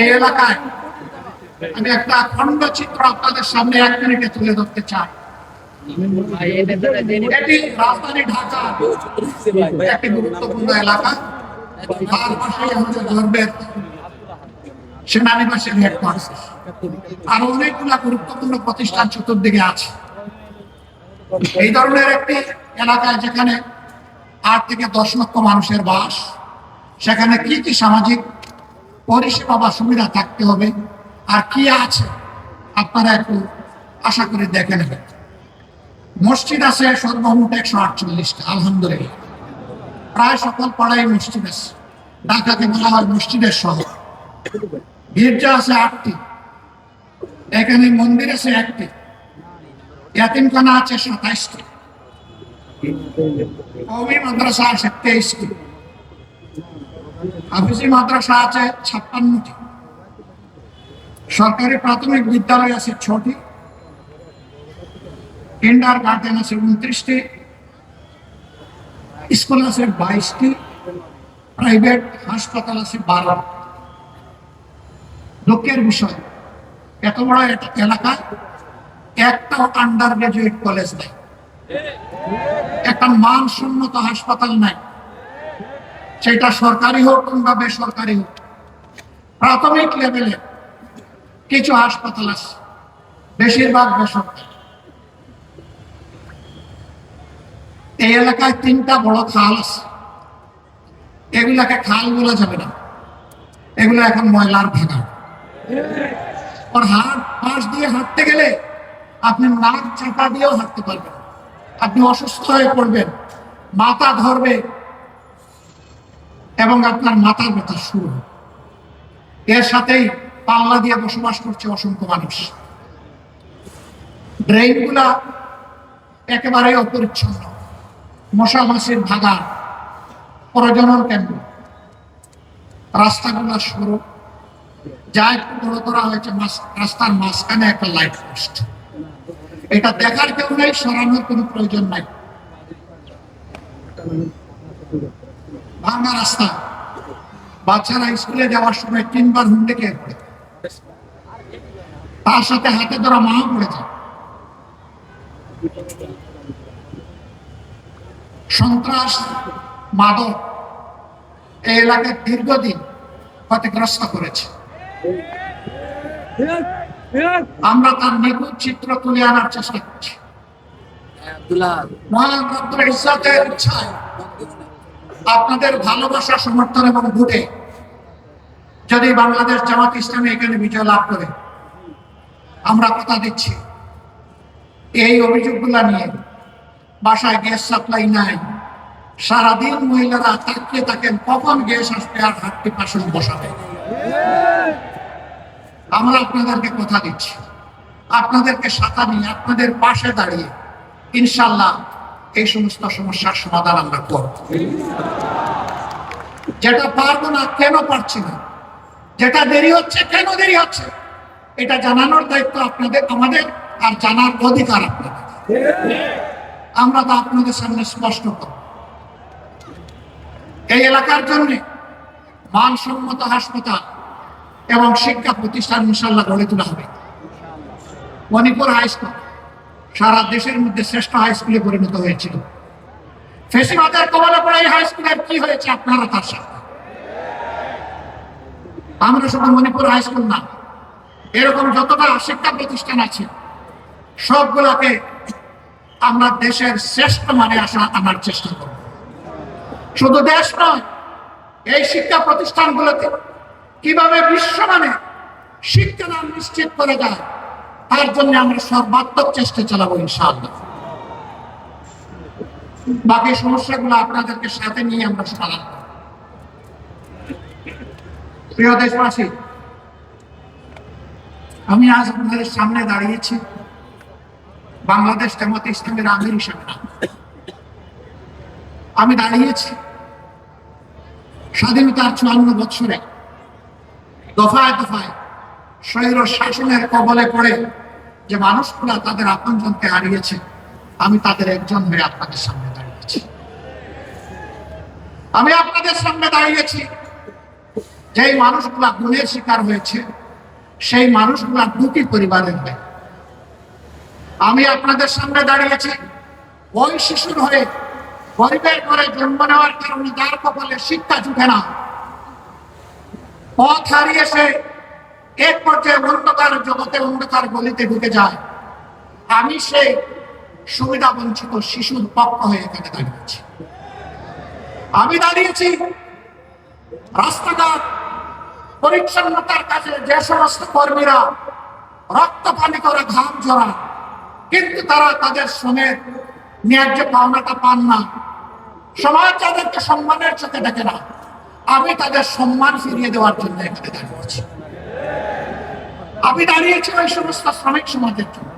এই এলাকায় আমি একটা খণ্ড চিত্র আপনাদের সামনে 1 মিনিটে তুলে ধরতে চাই। এটি রাজধানী ঢাকা একটি গুরুত্বপূর্ণ এলাকা। তার পাশেই আমাদের গর্বের সেনানিবাসের হেডকোয়ার্টার, আরো অনেকগুলা গুরুত্বপূর্ণ প্রতিষ্ঠান চতুর্দিকে আছে। এই ধরনের একটি এলাকায় যেখানে 8 থেকে 10 লক্ষ মানুষের বাস, সেখানে কি কি সামাজিক পরিষেবা বা সুবিধা থাকতে হবে আর কি আছে আপনারা একটু আশা করে দেখে নেবেন। মসজিদ আছে সর্বমোট 148টা, আলহামদুলিল্লাহ। প্রায় সকল পাড়ায় মসজিদ আছে। ঢাকাকে বলা হয় মসজিদের শহর। গির্জা আছে 8টি, এখানে মন্দির আছে 1টি, ইয়াতিমখানা আছে 27টি, কওমি মাদ্রাসা আছে 23টি, হাফিজি মাদ্রাসা আছে 56টি, সরকারি প্রাথমিক বিদ্যালয় আছে 6টি, কিন্ডার গার্ডেন আছে 29টি, স্কুল আছে 22টি, প্রাইভেট হাসপাতাল আছে 12। দুঃখের বিষয়, এত বড় এলাকায় একটাও আন্ডার গ্রাজুয়েট কলেজ নাই, একটা মানসম্মত হাসপাতাল নাই, সেটা সরকারি হোক কিংবা বেসরকারি হোক। প্রাথমিক লেভেলে কিছু হাসপাতাল আছে, বেশিরভাগ বেসরকারি। এই এলাকায় 3টা বড় খাল আছে, এগুলাকে খাল বলা যাবে না, এগুলো এখন ময়লার ভাগাড়। আর পাশ দিয়ে হাঁটতে গেলে আপনি নাক চাপা দিয়েও হাঁটতে পারবেন, আপনি অসুস্থ হয়ে পড়বেন, মাথা ধরবে এবং আপনার মাথার ব্যথা শুরু হবে। এর সাথেই পাল্লা দিয়ে বসবাস করছে অসংখ্য মানুষ। ড্রেনগুলা একেবারেই অপরিচ্ছন্ন, মশা মাছির ভাগাড়, প্রজনন কেন্দ্র। রাস্তাগুলো সরু, যা একটু বড় করা হয়েছে রাস্তার মাঝখানে একটা লাইট পোস্ট। এটা দেখার কেউ নেই, সরানোর কোনো প্রয়োজন নাই। ভাঙা রাস্তা, বাচ্চারা স্কুলে যাওয়ার সময় 3বার হুন্ডে খেয়ে পড়ে, তার সাথে হাতে ধরা মাও পড়ে যায়। সন্ত্রাস, মাদক এই এলাকায় দীর্ঘদিন ক্ষতিগ্রস্ত করেছে। আমরা তার নিখুঁত চিত্র তুলে আনার চেষ্টা করছি। মহান রব্বুল ইজ্জতের ইচ্ছায় আপনাদের ভালোবাসা, সমর্থন এবং ভোটে যদি বাংলাদেশ জামাত ইসলামী এখানে বিজয় লাভ করে, আমরা কথা দিচ্ছি এই অভিযোগগুলা নিয়ে বাসায় গ্যাস সাপ্লাই নাই, সারাদিন মহিলারা তাকিয়ে থাকেন কখন গ্যাস আসবে আর হাটটি পাশন বসাবে। আমরা আপনাদেরকে কথা দিচ্ছি, আপনাদেরকে সাথে নিয়ে আপনাদের পাশে দাঁড়িয়ে ইনশাল্লাহ এই সমস্ত সমস্যার সমাধান আমরা করব। যেটা পারবো না, কেন পারছি না, যেটা দেরি হচ্ছে কেন দেরি হচ্ছে, এটা জানানোর দায়িত্ব আপনাদের, আমাদের, আর জানার অধিকার আপনাদের। আমরা তো আপনাদের সামনে স্পষ্ট করব। এই এলাকার জন্য মানসম্মত হাসপাতাল এবং শিক্ষা প্রতিষ্ঠান ইনশাল্লাহ গড়ে তোলা হবে। মণিপুর হাই স্কুল সারা দেশের মধ্যে শ্রেষ্ঠ হাই স্কুলে পরিণত হয়েছিল। ফেসিবাদের কবলে পড়ে এই হাই স্কুলের কি হয়েছে আপনারা তার সাথে। আমরা শুধু মণিপুর হাই স্কুল না, এরকম যতটা শিক্ষা প্রতিষ্ঠান আছে সবগুলোকে আমরা দেশের শ্রেষ্ঠ মানে আনার চেষ্টা করব। শুধু দেশ নয়, এই শিক্ষা প্রতিষ্ঠানগুলোতে কিভাবে বিশ্বমানে শিক্ষাদান নিশ্চিত করে যায় তার জন্য আমরা সর্বাত্মক চেষ্টা চালাবো ইনশাআল্লাহ। বাকি সমস্যাগুলো আপনাদেরকে সাথে নিয়ে আমরা সমাধান করব। প্রিয় দেশবাসী, আমি আজ আপনাদের সামনে দাঁড়িয়েছি বাংলাদেশ জামাত ইসলামের আমির হিসেবে না, আমি দাঁড়িয়েছি স্বাধীনতার 54 বছরে দফায় দফায় স্বৈর শাসনের কবলে পড়ে যে মানুষগুলা তাদের আপনজনকে হারিয়েছে, আমি তাদের একজন হয়ে আপনাদের সামনে দাঁড়িয়েছি। আমি আপনাদের সামনে দাঁড়িয়েছি যেই মানুষগুলা গুণের শিকার হয়েছে সেই মানুষগুলা দুটি পরিবারের হয়। আমি আপনাদের সামনে দাঁড়িয়েছি ওই শিশুর হয়ে, গরিবের ঘরে জন্ম নেওয়ার কারণে যার কপালে শিক্ষা জুটে না, পথ হারিয়ে সে এক পর্যায়ে অন্ধকার জগতে, অন্ধকার গলিতে ঢুকে যায়। আমি সেই সুবিধা বঞ্চিত শিশুর পক্ষ হয়ে এখানে দাঁড়িয়েছি। আমি দাঁড়িয়েছি রাস্তাঘাট পরিচ্ছন্নতার কাজে যে সমস্ত কর্মীরা রক্ত পানি করে ঘাম ঝরান, কিন্তু তারা তাদের শ্রমের ন্যায্য পাওনাটা পান না। সমাজ যাদেরকে সম্মানের চোখে দেখে না, আমি তাদের সম্মান ফিরিয়ে দেওয়ার জন্য এখানে দাঁড়িয়েছি। আমি দাঁড়িয়েছি ওই সমস্ত শ্রমিক সমাজের জন্য,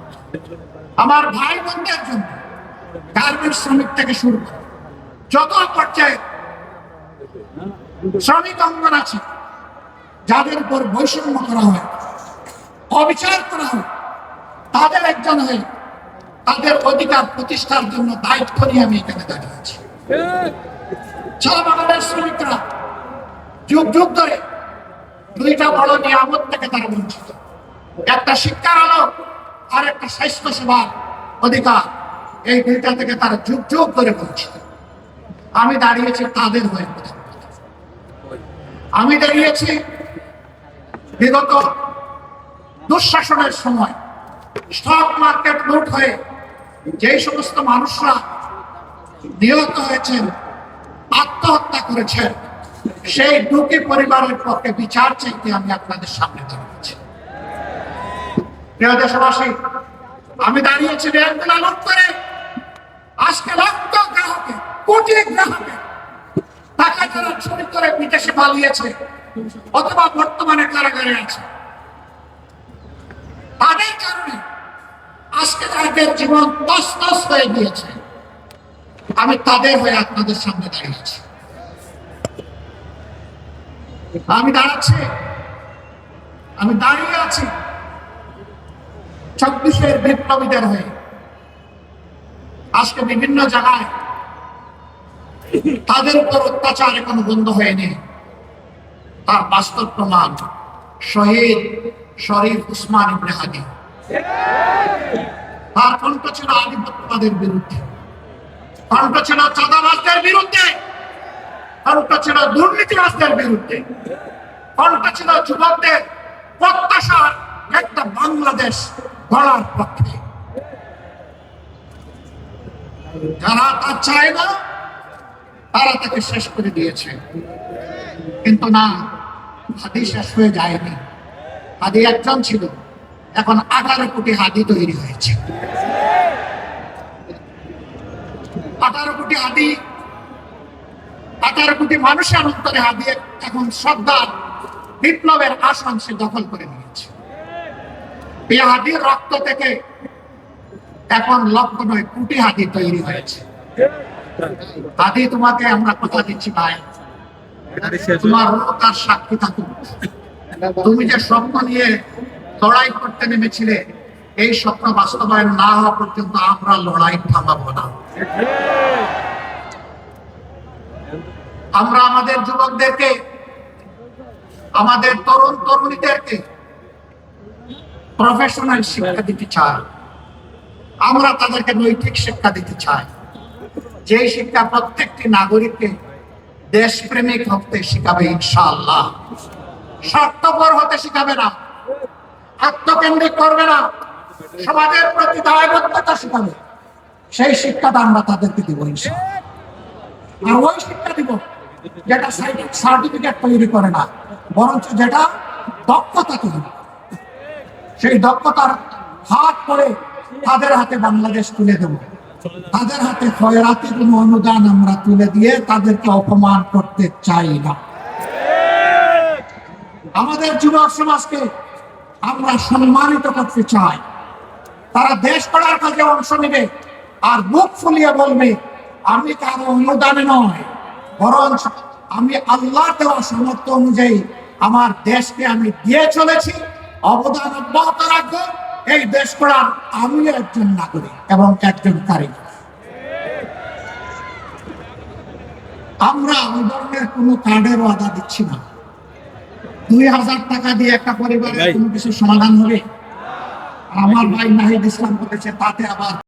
আমার ভাই বোনদের জন্য, গার্মেন্টস শ্রমিক থেকে শুরু করে যত পর্যায়ে শ্রমিক অঙ্গন আছে, যাদের উপর বৈষম্য করা হয়, অবিচার করা হয়, তাদের একজন হয়ে তাদের অধিকার প্রতিষ্ঠার জন্য দায়িত্ব নিয়ে আমি এখানে দাঁড়িয়েছি। চা বাগানের শ্রমিকরা যুগ যুগ ধরে দুইটা বড় নিয়ামত থেকে তারা বঞ্চিত, একটা শিক্ষার আলো আর একটা স্বাস্থ্য সেবার অধিকার। এই দুইটা থেকে তারা যুগ যুগ ধরে বঞ্চিত। আমি দাঁড়িয়েছি তাদের হয়ে। আমি দাঁড়িয়েছি বিগত দুঃশাসনের সময় স্টক মার্কেট লুট হয়ে যেই সমস্ত মানুষরা নিহত হয়েছেন, আত্মহত্যা করেছেন, সেই দুটি পরিবারের পক্ষে বিচার চাইতে আমি আপনাদের সামনে দাঁড়িয়েছি। প্রিয় দেশবাসী, আমি দাঁড়িয়েছি ব্যাংকগুলো লুট করে আজকে লক্ষ গ্রাহকে, কোটি গ্রাহকে টাকা যারা চুরি করে বিদেশে পালিয়েছে অথবা বর্তমানে কারাগারে আছে, তাদের কারণে আজকে যাদের জীবন তছনছ হয়ে গিয়েছে, আমি তাদের হয়ে আপনাদের সামনে দাঁড়িয়েছি। আমি দাঁড়িয়ে আছি ২৪-এর বিপ্লবীদের হয়ে। আজকে বিভিন্ন জায়গায় তাদের উপর অত্যাচার এখনো বন্ধ হয়নি, তার বাস্তব প্রমাণ শহীদ শরীফ উসমান ইবনে হাদি। তার কণ্ঠ ছিল আধিপত্যবাদের বিরুদ্ধে, কণ্ঠ ছিল চাঁদাবাজদের বিরুদ্ধে, কণ্ঠ ছিল দুর্নীতিবাজদের বিরুদ্ধে, কণ্ঠ ছিল যুবকদের প্রত্যাশার একটা বাংলাদেশ গড়ার পক্ষে। যারা তা চায় না তারা তাকে শেষ করে দিয়েছে, কিন্তু না, হাদি শেষ হয়ে যায়নি। হাদি একজন ছিল, এখন 18 কোটি হাদি তৈরি হয়েছে। 18 কোটি হাদি, 18 কোটি মানুষের অন্তরে হাদি এখন শ্রদ্ধার বিপ্লবের আসন সে দখল করে নিয়েছে। এই হাদির রক্ত থেকে এখন লক্ষ নয় কোটি হাদি তৈরি হয়েছে। হাদি, তোমাকে আমরা কথা দিচ্ছি ভাই, তোমার রোগ আর সাক্ষী থাকুক। তুমি যে স্বপ্ন নিয়ে লড়াই করতে নেমেছিলে, এই স্বপ্ন বাস্তবায়ন না হওয়া পর্যন্ত আমরা লড়াই থামাবো না। আমরা আমাদের যুবকদেরকে, আমাদের তরুণ তরুণীদেরকে প্রফেশনাল শিক্ষা দিতে চাই। আমরা তাদেরকে নৈতিক শিক্ষা দিতে চাই, যে শিক্ষা প্রত্যেকটি নাগরিককে দেশপ্রেমিক হতে শিখাবে ইনশাআল্লাহ। স্বার্থপর হতে শিখাবে না, আত্মকেন্দ্রিক করবে না, সমাজের প্রতি দায়বদ্ধতা শিখাবে। সেই শিক্ষাটা আমরা তাদেরকে দিব ইনশাআল্লাহ। আর ওই শিক্ষা দিব যেটা সার্টিফিকেট তৈরি করে না, বরঞ্চ যেটা দক্ষতা তৈরি করে। সেই দক্ষতার হাত করে তাদের হাতে বাংলাদেশ তুলে দেব। তাদের হাতে খয়রাতি কোনো অনুদান আমরা তুলে দিয়ে তাদেরকে অপমান করতে চাই না। আমাদের যুবক সমাজকে আমরা সম্মানিত করতে চাই। তারা দেশ গড়ার কাজে অংশ নেবে আর বুক ফুলিয়ে বলবে, আমি কারো অনুদানে নয়, বরঞ্চ আমি আল্লাহ দেওয়া সামর্থ্য অনুযায়ী আমার দেশকে আমি দিয়ে চলেছি, অবদান অব্যাহত রাখবো। এই দেশ গড়ার আমি একজন নাগরিক এবং একজন কারিগর। আমরা ওই ধরনের কোনো কার্ডের ওয়াদা দিচ্ছি না। 2000 টাকা দিয়ে একটা পরিবারের কোনো কিছু সমাধান হবে? আমার ভাই নাহিদ ইসলাম বলেছে তাতে আবার